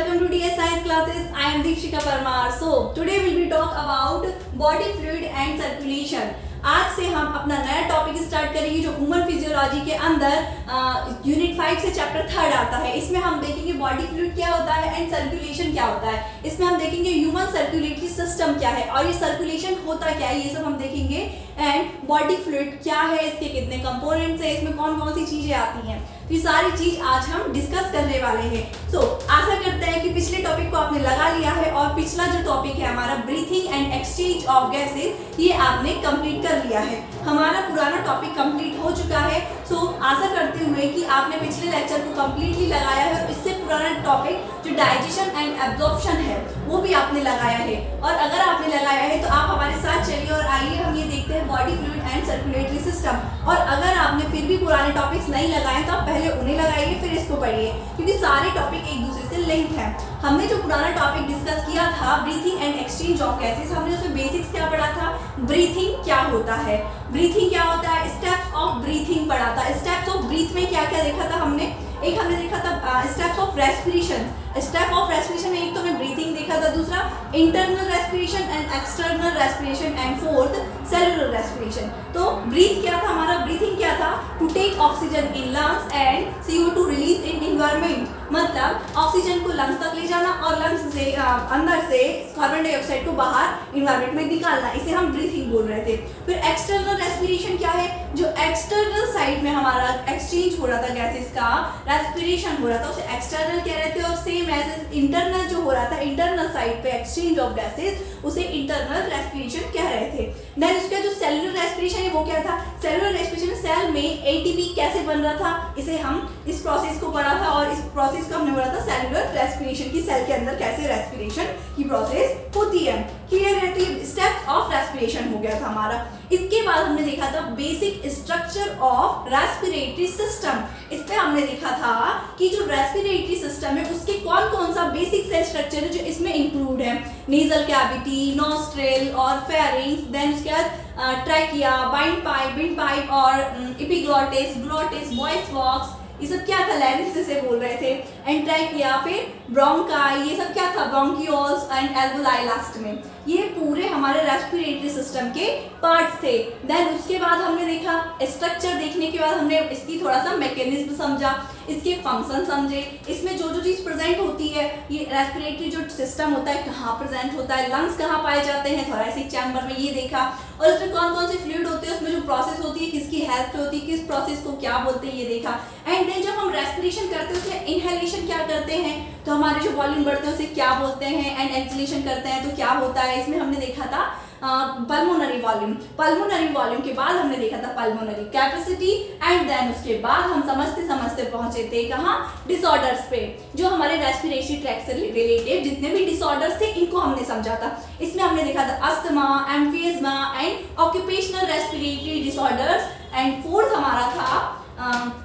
welcome to DS Science classes. I am Deekshika Parmar. So today we will talk about body fluid and circulation. आज से हम अपना नया topic start करेंगे जो ह्यूमन फिजियोलॉजी के अंदर यूनिट 5 से चैप्टर 3 आता है। इसमें हम देखेंगे बॉडी फ्लूइड क्या होता है एंड सर्कुलेशन क्या होता है। इसमें हम देखेंगे ह्यूमन सर्कुलेटरी सिस्टम क्या है और ये सर्कुलेशन होता क्या है, ये सब हम देखेंगे। एंड बॉडी फ्लूइड क्या है, इसके कितने कंपोनेंट्स हैं, इसमें कौन कौन सी चीजें आती हैं, तो ये सारी चीज आज हम डिस्कस करने वाले हैं। सो आशा करते हैं कि पिछले टॉपिक को आपने लगा लिया है और पिछला जो टॉपिक है हमारा breathing and exchange of gases, ये आपने कंप्लीट कर लिया है। हमारा पुराना टॉपिक कंप्लीट हो चुका है। सो आशा करते हुए कि आपने पिछले लेक्चर को कंप्लीटली लगाया है और इससे पुराना टॉपिक जो डाइजेशन एंड एब्जॉर्प्शन है वो भी आपने लगाया है। और अगर आपने लगाया है तो आप हमारे साथ चलिए और आइए हम ये देखते हैं body fluid and circulatory system. और अगर आपने फिर भी पुराने टॉपिक्स नहीं लगाए तो आप पहले उन्हें लगाइए फिर इसको पढ़िए, क्योंकि सारे टॉपिक एक दूसरे से लिंक हैं। हमने जो पुराना टॉपिक डिस्कस किया था breathing and exchange of gases, हमने उसमें बेसिक्स क्या पढ़ा था, ब्रीथिंग क्या होता है, ब्रीथिंग क्या होता है, स्टेप्स ऑफ ब्रीथिंग पढ़ा था। स्टेप्स ऑफ ब्रीथ में क्या क्या देखा था हमने, एक हमने देखा था steps of respiration. Step of respiration में एक तो हमने ब्रीथिंग देखा था, दूसरा internal respiration and external respiration and fourth cellular respiration. तो ब्रीथ क्या था हमारा, ब्रीथिंग क्या था, to take oxygen in lungs and CO2 release in environment, मतलब ऑक्सीजन को लंग्स तक ले जाना और लंग्स से अंदर से कार्बन डाइऑक्साइड को बाहर एनवायरनमेंट में निकालना, इसे हम ब्रीथिंग बोल रहे थे। फिर एक्सटर्नल रेस्पिरेशन क्या है, जो एक्सटर्नल साइड में हमारा एक्सचेंज हो रहा था गैसेस का, रेस्पिरेशन हो रहा था, उसे एक्सटर्नल कह रहे थे। और सेम एज इंटरनल जो हो रहा था, इंटरनल साइड पे एक्सचेंज ऑफ गैसेस, उसे इंटरनल रेस्पिरेशन कह रहे थे। देन उसका जो सेलुलर रेस्पिरेशन है वो क्या था, सेलुलर रेस्पिरेशन सेल में ATP कैसे बन रहा था, इसे हम इस प्रोसेस को पढ़ा था और इस प्रोसेस को हमने पढ़ा था सेलुलर रेस्पिरेशन की, सेल के अंदर कैसे रेस्पिरेशन की प्रोसेस होती है। क्लियर है, तो ये स्टेप्स ऑफ रेस्पिरेशन हो गया था हमारा। इसके बाद हमने देखा था basic structure of respiratory system. इस पे हमने देखा था कि जो रेस्पिरेटरी सिस्टम है उसके कौन कौन सा बेसिक सेल स्ट्रक्चर है जो इसमें इंक्लूड है, नेजल कैविटी, नॉस्ट्रिल और फेरिंग्स, देन उसके बाद ट्रैकिया, वाइंड पाइप और एपिग्लॉटिस, ग्लॉटिस, वॉइस बॉक्स, ये सब क्या था, लैरिंक्स से बोल रहे थे, एंड ट्रैकिया, फिर ब्रोंकाई, ये सब क्या था, ब्रोंकियोल्स एंड एल्वेओलाई लास्ट में। ये पूरे हमारे रेस्पिरेटरी सिस्टम के पार्ट्स थे। देन उसके बाद हमने देखा स्ट्रक्चर, देखने के बाद हमने इसकी थोड़ा सा मैकेनिज्म समझा, इसके फंक्शन समझे, इसमें जो जो चीज़ प्रेजेंट होती है, ये रेस्पिरेटरी जो सिस्टम होता है कहाँ प्रेजेंट होता है, लंग्स कहाँ पाए जाते हैं, थोरेसिक चैम्बर में, ये देखा। और इसमें कौन कौन से फ्लूइड होते हैं, उसमें जो प्रोसेस होती है किसकी हेल्प से होती है, किस प्रोसेस को क्या बोलते हैं, ये देखा। एंड देन जब हम रेस्पिरेशन करते हैं उसमें इनहेलेशन क्या करते हैं, तो हमारे जो वॉल्यूम बढ़ते हैं उसे क्या बोलते हैं, एंड एक्सलेशन करते हैं तो क्या होता है, इसमें हमने देखा था पल्मोनरी वॉल्यूम। पल्मोनरी वॉल्यूम के बाद हमने देखा था पल्मोनरी कैपेसिटी, एंड देन उसके बाद हम समझते समझते पहुंचे थे कहाँ, डिसऑर्डर्स पे, जो हमारे रेस्पिरेटरी ट्रैक्ट से रिलेटेड जितने भी डिसऑर्डर्स थे इनको हमने समझा था। इसमें हमने देखा था asthma, emphysema and occupational respiratory disorders, and fourth हमारा था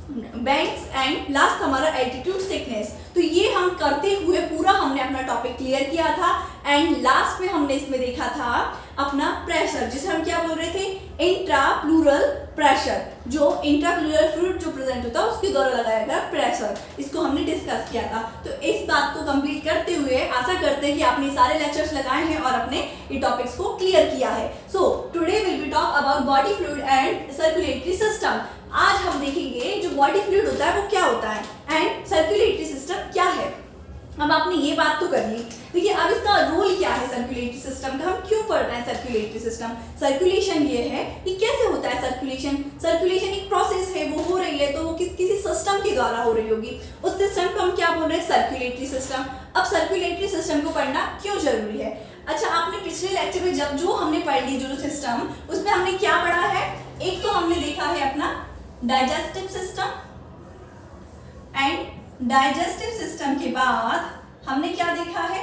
बैंक्स, एंड लास्ट हमारा एल्टीट्यूड सिकनेस। तो ये हम करते हुए पूरा हमने अपना टॉपिक क्लियर किया था। एंड लास्ट में हमने इसमें देखा था अपना प्रेशर, जिसे हम क्या बोल रहे थे, इंट्राप्लूरल प्रेशर, जो इंट्राप्लूरल फ्लूइड जो प्रेजेंट होता है उसके द्वारा लगाया गया प्रेशर, इसको हमने डिस्कस किया था। तो इस बात को कंप्लीट करते हुए आशा करते हैं कि आपने सारे लेक्चर्स लगाए हैं और अपने ये टॉपिक्स को क्लियर किया है। So today will be talk about body fluid and circulatory system. आज हम देखेंगे जो बॉडी फ्लूइड होता है वो क्या होता है एंड सर्कुलेटरी सिस्टम क्या है। अब आपने ये बात तो कर ली, देखिए अब इसका रोल क्या है सर्कुलेटरी सिस्टम का, हम क्यों पढ़ रहे हैं सर्कुलेटरी सिस्टम। सर्कुलेशन ये है कि कैसे होता है सर्कुलेशन, सर्कुलेशन एक प्रोसेस है, वो हो रही है तो वो किसी सिस्टम के द्वारा हो रही होगी, उस सिस्टम को हम क्या बोल रहे हैं, सर्कुलेटरी सिस्टम। अब सर्कुलेटरी सिस्टम को पढ़ना क्यों जरूरी है, अच्छा आपने पिछले लेक्चर में जब जो हमने पढ़ ली जो सिस्टम, उसमें हमने क्या पढ़ा है, एक तो हमने देखा है अपना digestive system, and digestive system के बाद हमने क्या देखा है,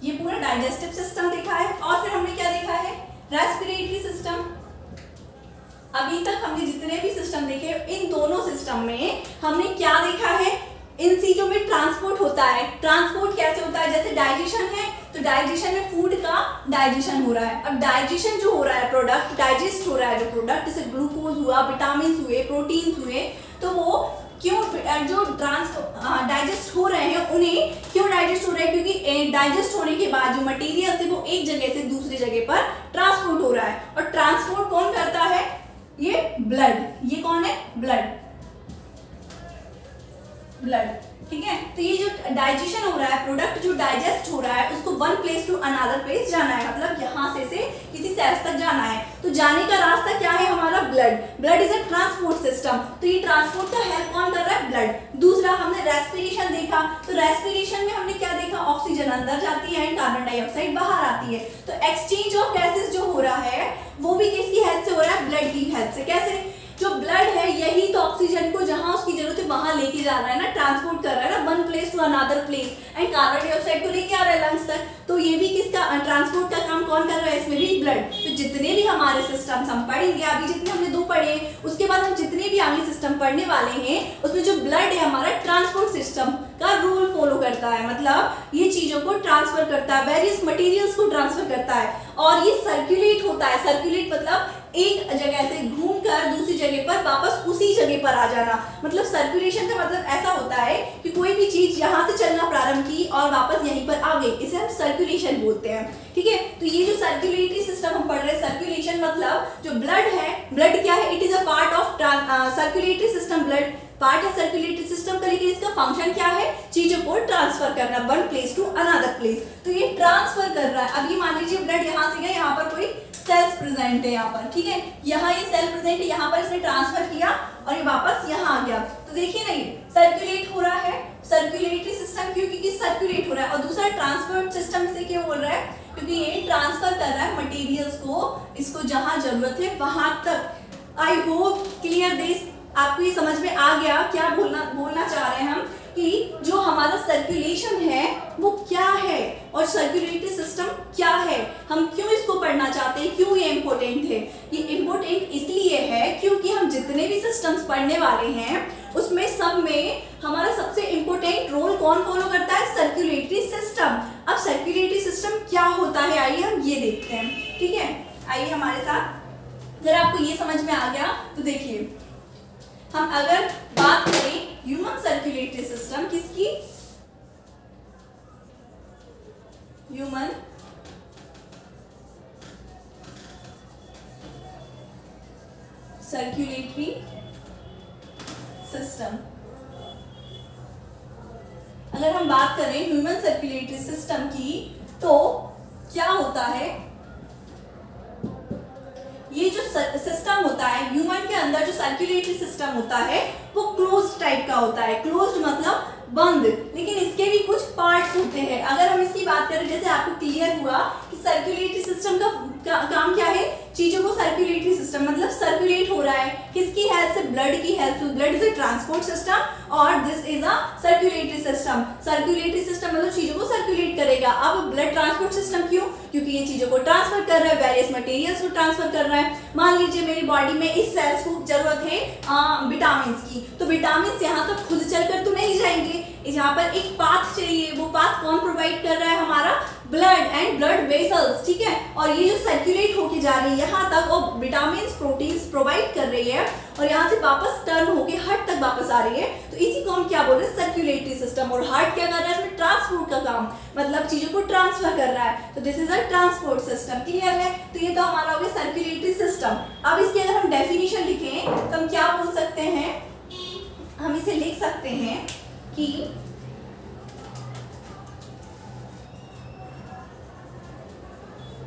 ये पूरा डाइजेस्टिव सिस्टम देखा है। और फिर हमने क्या देखा है, रेस्पिरेटरी सिस्टम। अभी तक हमने जितने भी सिस्टम देखे इन दोनों सिस्टम में हमने क्या देखा है, इन चीजों में ट्रांसपोर्ट होता है। ट्रांसपोर्ट कैसे होता है, जैसे डाइजेशन है तो डाइजेशन में फूड का डाइजेशन हो रहा है। अब डाइजेशन जो हो रहा है, प्रोडक्ट डाइजेस्ट हो रहा है, जो प्रोडक्ट जैसे ग्लूकोज हुआ, विटामिन हुए, प्रोटीन्स हुए, तो वो क्यों जो डाइजेस्ट हो रहे उन्हें क्यों डाइजेस्ट हो रहा है? क्योंकि डाइजेस्ट होने के बाद जो मटेरियल है वो एक जगह से दूसरी जगह पर ट्रांसपोर्ट हो रहा है, और ट्रांसपोर्ट कौन करता है? ये ब्लड। ये कौन है? ब्लड। ठीक है, तो ये जो डाइजेशन हो रहा है, प्रोडक्ट जो डाइजेस्ट हो रहा है, उसको one place to another place जाना है, मतलब यहाँ से किसी सेल्स तक जाना है। तो जाने का रास्ता क्या है? हमारा blood. Blood is a transport system. तो ये ट्रांसपोर्ट का हेल्प कौन कर रहा है? ब्लड। दूसरा हमने रेस्पिरेशन देखा, तो रेस्पिरेशन में हमने क्या देखा? ऑक्सीजन अंदर जाती है, कार्बन डाइऑक्साइड बाहर आती है। तो एक्सचेंज ऑफ गैसेस जो हो रहा है वो भी किसकी हेल्प से हो रहा है? ब्लड की हेल्प से। कैसे? जो ब्लड है यही तो ऑक्सीजन को जहां उसकी जरूरत है वहां लेके जा रहा है ना, ट्रांसपोर्ट कर रहा है ना, one place to another place, and carbon dioxide को लेके आ रहा है लंग्स तक। तो ये भी किसका ट्रांसपोर्ट का काम कौन कर रहा है? इसमें भी ब्लड। तो जितने भी हमारे सिस्टम्स हम पढ़ेंगे, अभी जितने हमने 2 पढ़े, उसके बाद हम जितने भी आगे सिस्टम पढ़ने वाले हैं, उसमें जो ब्लड है हमारा ट्रांसपोर्ट सिस्टम का रूल फॉलो करता है, मतलब ये चीजों को ट्रांसफर करता है, वेरियस मटेरियल्स को ट्रांसफर करता है, और ये सर्कुलेट होता है। सर्कुलेट मतलब एक जगह से घूमकर दूसरी जगह पर वापस उसी जगह पर आ जाना। मतलब सर्कुलेशन का मतलब ऐसा होता है कि कोई भी चीज यहाँ से चलना प्रारंभ की और वापस यहीं पर आ गई, इसे हम सर्कुलेशन बोलते हैं। ठीक है, तो ये जो सर्कुलेटरी सिस्टम हम पढ़ रहे हैं, सर्कुलेशन मतलब जो ब्लड है, ब्लड क्या है? It is a part of circulatory system. Blood part है सर्कुलेटरी सिस्टम का, लेकिन इसका फंक्शन क्या है? चीजों को ट्रांसफर करना, one place to another place. तो ये ट्रांसफर कर रहा है। अब ये मान लीजिए ब्लड यहाँ से गया, यहाँ पर कोई सेल्स प्रेजेंट है यहाँ पर, ठीक है, यहाँ ये सेल प्रेजेंट है, यहाँ पर इसने ट्रांसफर किया और ये वापस यहाँ आ गया। तो देखिए ना, ये सर्कुलेट हो रहा है। सर्कुलेटरी सिस्टम क्यों? क्योंकि सर्कुलेट हो रहा है। और दूसरा ट्रांसपोर्ट सिस्टम से क्या बोल रहा है? क्योंकि ये ट्रांसफर कर रहा है मटेरियल्स को, इसको जहां जरूरत है वहां तक। आई होप क्लियर दिस, आपको ये समझ में आ गया क्या बोलना चाह रहे हैं हम, कि जो हमारा सर्कुलेशन है वो क्या है और सर्कुलेटरी सिस्टम क्या है, हम क्यों इसको पढ़ना चाहते हैं, क्यों ये इम्पोर्टेंट है। ये इम्पोर्टेंट इसलिए है क्योंकि हम जितने भी सिस्टम्स पढ़ने वाले हैं उसमें सब में हमारा सबसे इम्पोर्टेंट रोल कौन फॉलो करता है? Circulatory system. अब सर्कुलेटरी सिस्टम क्या होता है, आइए हम ये देखते हैं। ठीक है, आइए हमारे साथ। अगर आपको ये समझ में आ गया तो देखिए, हम अगर बात करें ह्यूमन सर्कुलेटरी सिस्टम किसकी? Human circulatory system. अगर हम बात करें ह्यूमन सर्कुलेटरी सिस्टम की, तो क्या होता है? ये जो सिस्टम होता है ह्यूमन के अंदर, जो सर्कुलेटरी सिस्टम होता है वो क्लोज्ड टाइप का होता है। क्लोज्ड मतलब बंद, लेकिन इसके भी कुछ पार्ट्स होते हैं। अगर हम इसकी बात करें, जैसे आपको क्लियर हुआ कि सर्कुलेटरी सिस्टम का काम क्या है? चीजों को सर्कुलेटरी सिस्टम मतलब सर्कुलेट हो रहा है, किसकी हेल्प से? ब्लड की हेल्प से। Blood is a transport system और this is a circulatory system. Circulatory system मतलब चीजों को सर्कुलेट करेगा। अब ब्लड ट्रांसपोर्ट सिस्टम क्यों? क्योंकि ये चीजों को ट्रांसफर कर रहा है, वेरियस मटेरियल्स को ट्रांसफर कर रहा है। मान लीजिए मेरी बॉडी में इस सेल्स को जरूरत है विटामिन की, तो विटामिन यहाँ तक खुद चलकर तो नहीं जाएंगे, यहाँ पर एक पाथ चाहिए। वो पाथ कौन प्रोवाइड कर रहा है? हमारा ब्लड एंड ब्लड वेसल्स। ठीक है, और ये जो सर्कुलेट होके जा रही है यहाँ तक, और विटामिन प्रोटीन्स प्रोवाइड कर रही है, और यहाँ से वापस टर्न होके हार्ट तक वापस आ रही है। तो इसी को हम क्या बोल रहे हैं? Circulatory system. और हार्ट क्या कर रहा है? इसमें ट्रांसपोर्ट का काम, मतलब चीजों को ट्रांसफर कर रहा है। तो this is a transport system. Clear है? तो ये तो हमारा हो गया सर्कुलेटरी सिस्टम। अब इसकी अगर हम डेफिनेशन लिखें तो हम क्या बोल सकते हैं? हम इसे लिख सकते हैं कि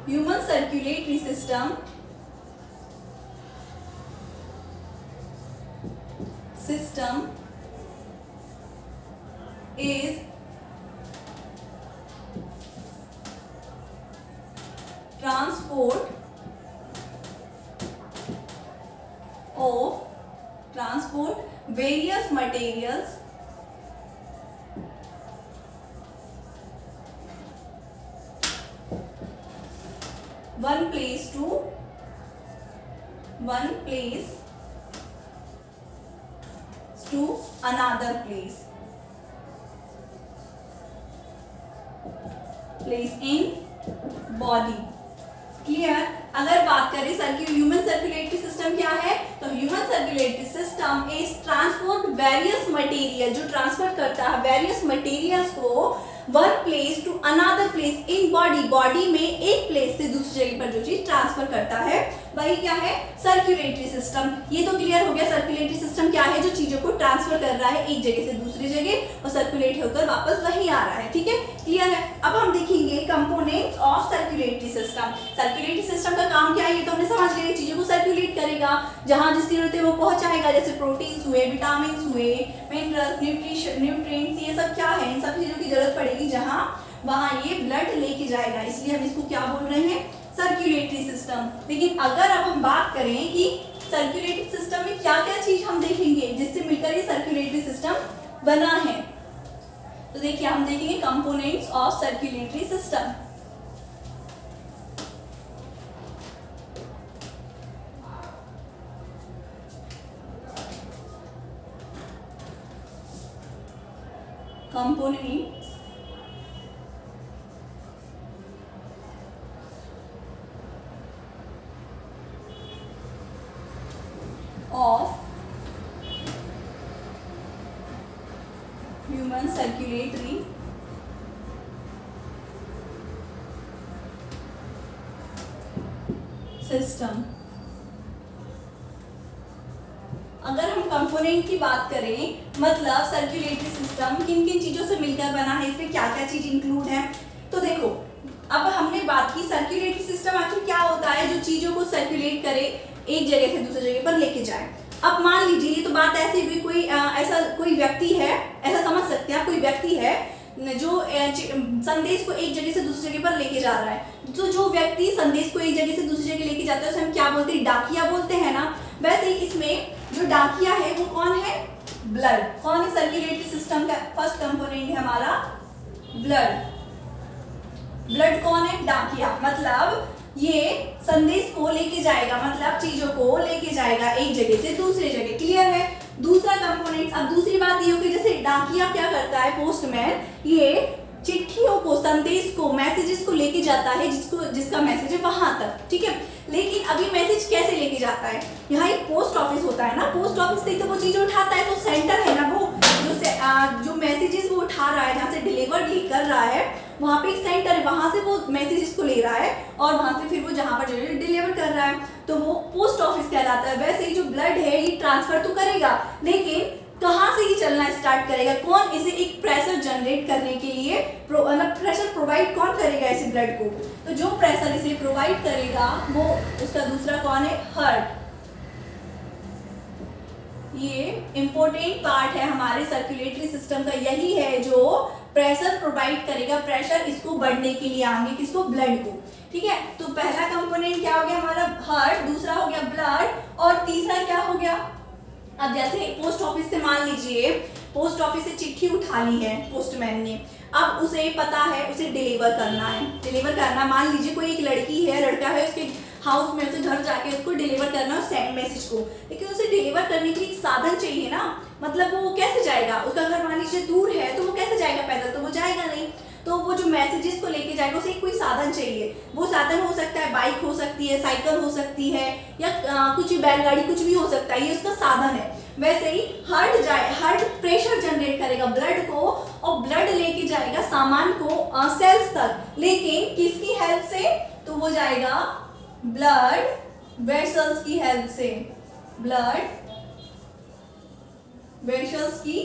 human circulatory system is transport various materials one place to another place in body। Clear. अगर बात करें ह्यूमन सर्कुलेटरी सिस्टम क्या है, तो human circulatory system is transport various material, जो ट्रांसफर करता है वेरियस मटेरियल्स को one place to another place in body, body में एक प्लेस से दूसरी जगह पर जो चीज ट्रांसफर करता है वही क्या है, सर्कुलेटरी सिस्टम। ये तो क्लियर हो गया, सर्कुलेटरी सिस्टम क्या है, जो चीजों को ट्रांसफर कर रहा है एक जगह से दूसरी जगह और सर्कुलेट होकर वापस वहीं आ रहा है। ठीक है, क्लियर है। अब हम देखेंगे components of circulatory system. Circulatory system का काम क्या है, ये तो हमने समझ लिया, चीजों को सर्कुलेट करेगा, जहां जिसकी जरूरत है वो पहुंचाएगा, जैसे प्रोटीन्स हुए, विटामिन हुए, मिनरल्स, न्यूट्रिएंट्स, ये सब क्या है, इन सब चीजों की जरूरत पड़ेगी जहां वहां ये ब्लड लेके जाएगा, इसलिए हम इसको क्या बोल रहे हैं, सर्कुलेटरी सिस्टम। लेकिन अगर अब हम बात करें कि सर्कुलेटरी सिस्टम में क्या क्या चीज हम देखेंगे जिससे मिलकर ये सर्कुलेटरी सिस्टम बना है, तो देखिए हम देखेंगे components of circulatory system. Components of human circulatory system। अगर हम कंपोनेंट की बात करें, मतलब सर्कुलेटरी सिस्टम किन किन चीजों से मिलकर बना है, इसमें क्या क्या चीज इंक्लूड है, तो देखो अब हमने बात की सर्कुलेटरी सिस्टम आखिर क्या होता है, जो चीजों को सर्कुलेट करे, एक जगह से दूसरी जगह पर लेके जाए। अब मान लीजिए ये तो बात ऐसी हुई, कोई ऐसा कोई व्यक्ति है, ऐसा समझ सकते हैं, कोई व्यक्ति है जो संदेश को एक जगह से दूसरी जगह पर लेके जा रहा है। तो जो व्यक्ति संदेश को एक जगह से दूसरी जगह लेके जाता है उसे हम क्या बोलते हैं, डाकिया बोलते हैं ना। वैसे ही इसमें जो डाकिया है वो कौन है, ब्लड। कौन है सर्कुलेटरी सिस्टम का फर्स्ट कंपोनेंट है हमारा, ब्लड। ब्लड कौन है, डाकिया। मतलब ये संदेश को लेके जाएगा, मतलब चीजों को लेके जाएगा एक जगह से दूसरी जगह। क्लियर है। दूसरा कंपोनेंट, अब दूसरी बात ये होगी, जैसे डाकिया क्या करता है, पोस्टमैन, ये चिट्ठियों को, संदेश को, मैसेजेस को लेके जाता है, जिसका मैसेज है वहां तक। ठीक है, लेकिन अभी मैसेज कैसे लेके जाता है, यहाँ एक पोस्ट ऑफिस होता है ना, पोस्ट ऑफिस से तो वो चीजें उठाता है, तो सेंटर है ना वो जो मैसेजेस वो उठा रहा है, जहाँ से डिलीवर कर रहा है, वहाँ पे एक सेंटर है, वहां से वो मैसेजेस को ले रहा है और वहां से फिर वो जहाँ पर डिलीवर कर रहा है, तो वो पोस्ट ऑफिस कहलाता है। वैसे ही जो ब्लड है ये ट्रांसफर तो करेगा, लेकिन कहाँ से ही चलना स्टार्ट करेगा, कौन इसे एक प्रेशर जनरेट करने के लिए प्रेशर प्रोवाइड कौन करेगा इसे, ब्लड को। तो जो प्रेशर इसे प्रोवाइड करेगा वो उसका दूसरा कौन है, हार्ट। ये इंपॉर्टेंट पार्ट है हमारे सर्कुलेटरी सिस्टम का, यही है जो प्रेशर प्रोवाइड करेगा, प्रेशर इसको बढ़ने के लिए आगे, किसको, ब्लड को। ठीक है, तो पहला कंपोनेंट क्या हो गया हमारा, हार्ट, दूसरा हो गया ब्लड, और तीसरा क्या हो गया, अब जैसे पोस्ट ऑफिस से मान लीजिए पोस्ट ऑफिस से चिट्ठी उठा ली है पोस्टमैन ने, अब उसे पता है उसे डिलीवर करना है, डिलीवर करना, मान लीजिए कोई एक लड़की है, लड़का है, उसके हाउस में, उसे घर जाके उसको डिलीवर करना है सेंड मैसेज को, लेकिन उसे डिलीवर करने के लिए एक साधन चाहिए ना, मतलब वो कैसे जाएगा, उसका घर मान लीजिए दूर है तो वो कैसे जाएगा, पैदल तो वो जाएगा नहीं, तो वो जो मैसेजेस को लेके जाएगा उसे कोई साधन चाहिए। वो साधन हो सकता है बाइक हो सकती है, साइकिल हो सकती है, या कुछ बैलगाड़ी, कुछ भी हो सकता है, ये उसका साधन है। वैसे ही हार्ट प्रेशर जनरेट करेगा ब्लड को, और ब्लड लेके जाएगा सामान को सेल्स तक, लेकिन किसकी हेल्प से, तो वो जाएगा ब्लड वेसल्स की हेल्प से, ब्लड वेसल्स की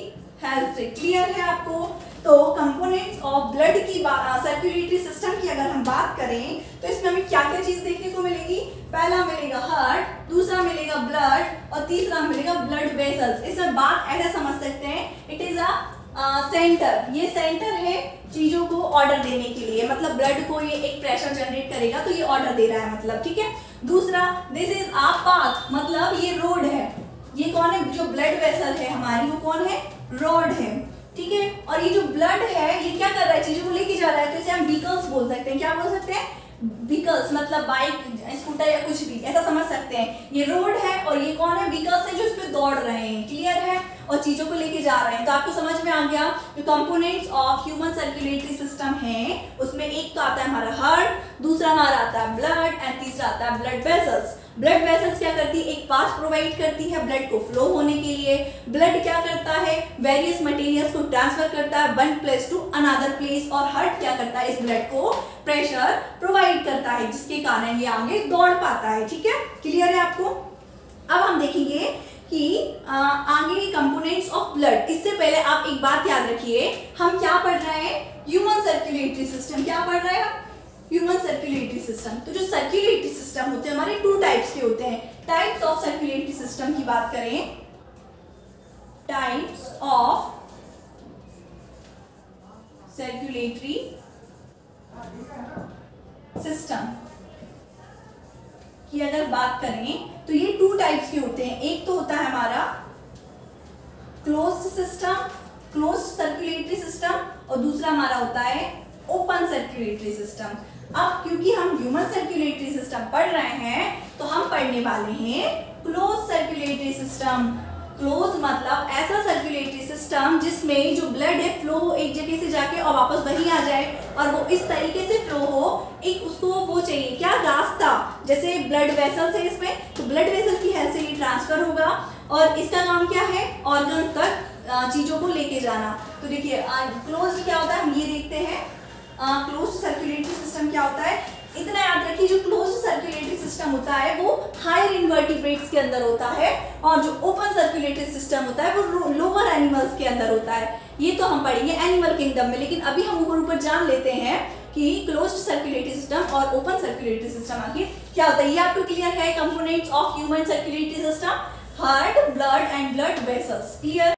हेल्प से। क्लियर है आपको। तो कंपोनेंट्स ऑफ ब्लड की सर्कुलेटरी सिस्टम की अगर हम बात करें तो इसमें हमें क्या क्या चीज देखने को मिलेगी, पहला मिलेगा हार्ट, दूसरा मिलेगा ब्लड, और तीसरा मिलेगा ब्लड वेसल्स। इसमें बात ऐसा समझ सकते हैं, इट इज अ सेंटर, ये सेंटर है चीजों को ऑर्डर देने के लिए, मतलब ब्लड को ये एक प्रेशर जनरेट करेगा तो ये ऑर्डर दे रहा है, मतलब। ठीक है, दूसरा दिस इज अ पाथ, मतलब ये रोड है, ये कौन है, जो ब्लड वेसल है हमारी वो कौन है, रोड है। ठीक है, और ये जो ब्लड है ये क्या कर रहा है, चीजों को लेके जा रहा है, तो इसे हम व्हीकल्स बोल सकते हैं। क्या बोल सकते हैं, व्हीकल्स, मतलब बाइक, स्कूटर या कुछ भी, ऐसा समझ सकते हैं। ये रोड है और ये कौन है, व्हीकल्स है जो इस पे दौड़ रहे हैं, क्लियर है, और चीजों को लेके जा रहे हैं। तो आपको समझ में आ गया जो components of human circulatory system है, उसमें एक तो आता है हमारा हार्ट, दूसरा हमारा आता है ब्लड एंड तीसरा आता है ब्लड वेसल्स। ब्लड वेसल्स क्या करती है, एक पाथ प्रोवाइड करती है ब्लड को फ्लो होने के लिए। ब्लड क्या करता है, वेरियस मटेरियल्स को ट्रांसफर करता है one place to another place, और हार्ट क्या करता है, इस ब्लड को प्रेशर प्रोवाइड करता है, जिसके कारण ये आगे दौड़ पाता है। ठीक है, क्लियर है आपको। अब हम देखेंगे कि आगे कंपोनेंट्स ऑफ ब्लड। इससे पहले आप एक बात याद रखिए, हम क्या पढ़ रहे हैं, ह्यूमन सर्कुलेटरी सिस्टम। क्या पढ़ रहे हैं हम, ह्यूमन सर्कुलेटरी सिस्टम। तो जो सर्कुलेटरी सिस्टम होते हैं हमारे टू टाइप्स के होते हैं। टाइप्स ऑफ सर्कुलेटरी सिस्टम की बात करें, टाइप्स ऑफ सर्कुलेटरी सिस्टम की अगर बात करें तो ये टू टाइप्स के होते हैं। एक तो होता है हमारा closed system, closed circulatory system, और दूसरा हमारा होता है ओपन सर्कुलेटरी सिस्टम। अब क्योंकि हम ह्यूमन सर्कुलेटरी सिस्टम पढ़ रहे हैं तो हम पढ़ने वाले हैं क्लोज सर्कुलेटरी सिस्टम। क्लोज मतलब ऐसा सर्कुलेटरी सिस्टम जिसमें जो ब्लड है फ्लो हो एक जगह से जाके और वापस वहीं आ जाए, और वो इस तरीके से फ्लो हो, एक उसको वो चाहिए क्या, रास्ता। जैसे ब्लड वेसल्स है इसमें, तो ब्लड वेसल की हेल्प से ये ट्रांसफर होगा, और इसका काम क्या है, ऑर्गन तक चीजों को लेके जाना। तो देखिए क्लोज क्या होता है, हम ये देखते हैं क्लोज्ड सर्कुलेटरी सिस्टम क्या होता है। इतना याद रखिए, जो क्लोज्ड सर्कुलेटरी सिस्टम होता है वो हायर इन्वर्टिब्रेट्स के अंदर होता है, और जो ओपन सर्कुलेटरी सिस्टम होता है वो लोअर एनिमल्स के अंदर होता है। ये तो हम पढ़ेंगे एनिमल किंगडम में, लेकिन अभी हम ऊपर जान लेते हैं कि क्लोज्ड सर्कुलेटरी सिस्टम और ओपन सर्कुलेटरी सिस्टम आखिर क्या होता है। ये आपको क्लियर है, components of human circulatory system, heart, blood and blood vessels, clear.